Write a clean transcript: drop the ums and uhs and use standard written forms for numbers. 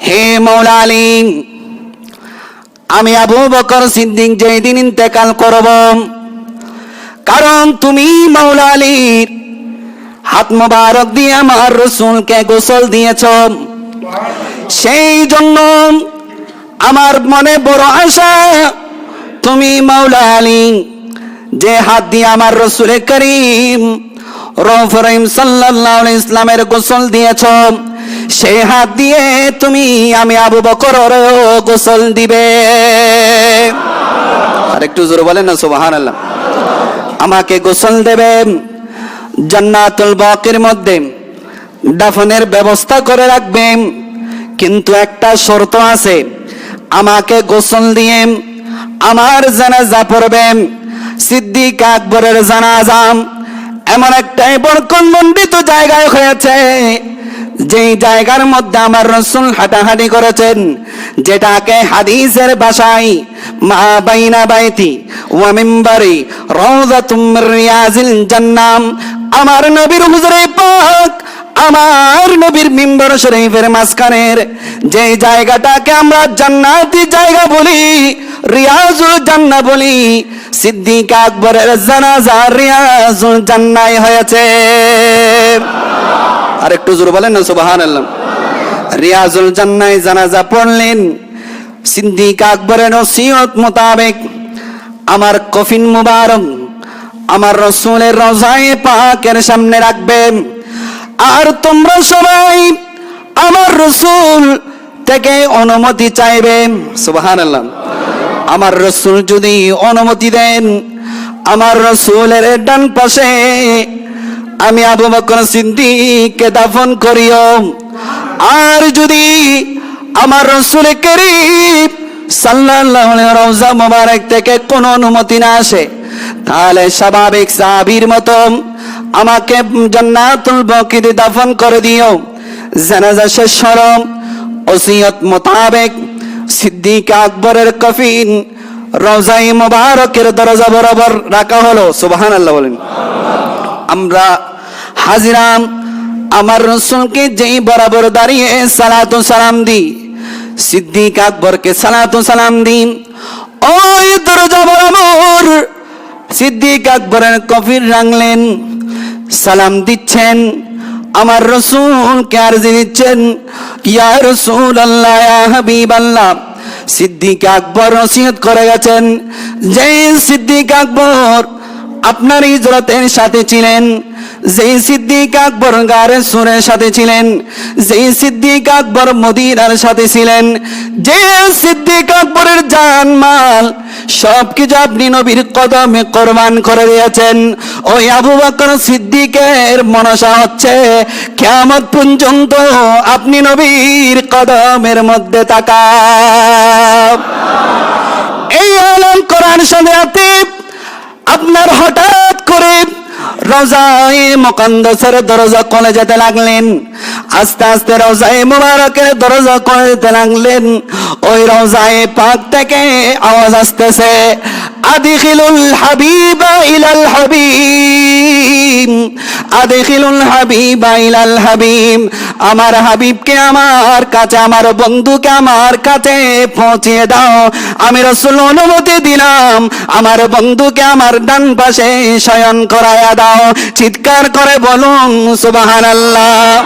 হে মাওলা আলী, আমি আবু বকর সিদ্দিক যেদিন ইন্তেকাল করব, কারণ তুমি মাওলা আলীর হাত মোবারক দিয়ে আমার রাসূলকে গোসল দিয়েছ, সেই জন্য আমার মনে বড় আশা তুমি মাওলা আলী যে হাত দিয়ে আমার রাসূল করিম রউফ রহিম সাল্লাল্লাহু আলাইহি ইসলামের গোসল দিয়েছ, সেই হাত দিয়ে তুমি আমি আবু বকরের গোসল দিবে। আর একটু জোরে বলেন না সুবহানাল্লাহ। আমাকে গোসল দেবে, জান্নাতুল বাকির মধ্যে দাফনের ব্যবস্থা করে রাখবেন, কিন্তু একটা শর্ত আছে, আমাকে গোসল দিয়ে আমার জানাজা পড়বেন। সিদ্দিক আকবরের জানাজা এমন একটা বরকতমণ্ডিত জায়গায় হয়েছে, যেই জায়গার মধ্যে আমার রাসূল হাঁটাহাঁটি করেছেন, যেটাকে হাদিসের ভাষায় মা বাইনা বাইতি ওয়া মিম্বারি রাউযাতুম মির রিয়াজিল জান্নাহ, আমার নবীর হুজুরে পাক, আমার নবীর মিম্বার শরীফের মাঝখানের যে জায়গাটাকে আমরা জান্নাতি জায়গা বলি, রিয়াজুল জান্নাহ বলি, সিদ্দিক আকবরের জানাজা রিয়াজুল জান্নাহ হয়েছে। আর একটু জোরে বলেন না সুবহানাল্লাহ। রিয়াজুল জান্নাহ জানাজা পড়লেন, সিদ্দিক আকবরের ওসিয়ত মোতাবেক আমার কফিন মুবারক আমার রাসূলের রওজায়ে পাকের সামনে রাখবেন, আর তোমরা সবাই আমার রাসূল থেকে অনুমতি চাইবে। সুবহানাল্লাহ। আমার রাসূল যদি অনুমতি দেন, আমার রাসূলের ডান পাশে আমি আবু বকর সিদ্দিককে দাফন করিও। আর যদি আমার রাসূল করিম সাল্লাল্লাহু আলাইহি রওজা মোবারক থেকে কোনো অনুমতি না আসে, তাহলে স্বাভাবিক সাহাবীর মতো আমাকে জান্নাতুল বাকিতে দাফন করে দিও। জানাজা শেষ হলো, ওসিয়ত মোতাবেক সিদ্দিক আকবরের কফিন রওজায়ে মোবারকের দরজা বরাবর রাখা হলো। সুবহানাল্লাহ বলেন। আমরা হাজিরাম আমার রাসূলকে যেই বরাবর দাঁড়িয়ে সালাতু সালাম দিই, সিদ্দিক আকবরকে সালাতু সালাম দিন, ওই দরজা বরাবর সিদ্দিক আকবরের কফিন রাখলেন, সালাম দিচ্ছেন, আমার রাসূলকে আরজি দিচ্ছেন, ইয়া রাসূলুল্লাহ, ইয়া হাবিবাল্লাহ। সিদ্দিক আকবর ওসিয়ত করে গেছেন, যে সিদ্দিক আকবর আপনার হিজরতের সাথে ছিলেন, যেই সিদ্দিক আকবর গারে সুরের সাথে ছিলেন, যেই সিদ্দিক আকবর মদিনার সাথে ছিলেন, যে সিদ্দিক আকবরের জানমাল সবকিছু আপনি নবীর কদমে কোরবান করে দিয়েছেন, ওই আবু বকর সিদ্দিকের মনসা হচ্ছে কিয়ামত পর্যন্ত আপনি নবীর কদমের মধ্যে তাকান। এই আলম কোরআন সাথে আপনার হঠাৎ করে রওজায়ে মুকাদ্দাসের দরজা খুলে যেতে লাগলেন, আস্তে আস্তে রওজায়ে মুবারকের দরজা খুলে যেতে লাগলেন। ওই রওজায়ে পাক থেকে আওয়াজ আসতেছে, আদখিলুল হাবিবা ইলাল হাবিব, আদখিলুল হাবিবা ইলাল হাবিব। আমার হাবিবকে আমার কাছে, আমার বন্ধুকে আমার কাছে পৌঁছিয়ে দাও। আমি রাসূল অনুমতি দিলাম, আমার বন্ধুকে আমার ডান পাশে শয়ন করায়া দাও। চিৎকার করে বলুন সুবহানাল্লাহ।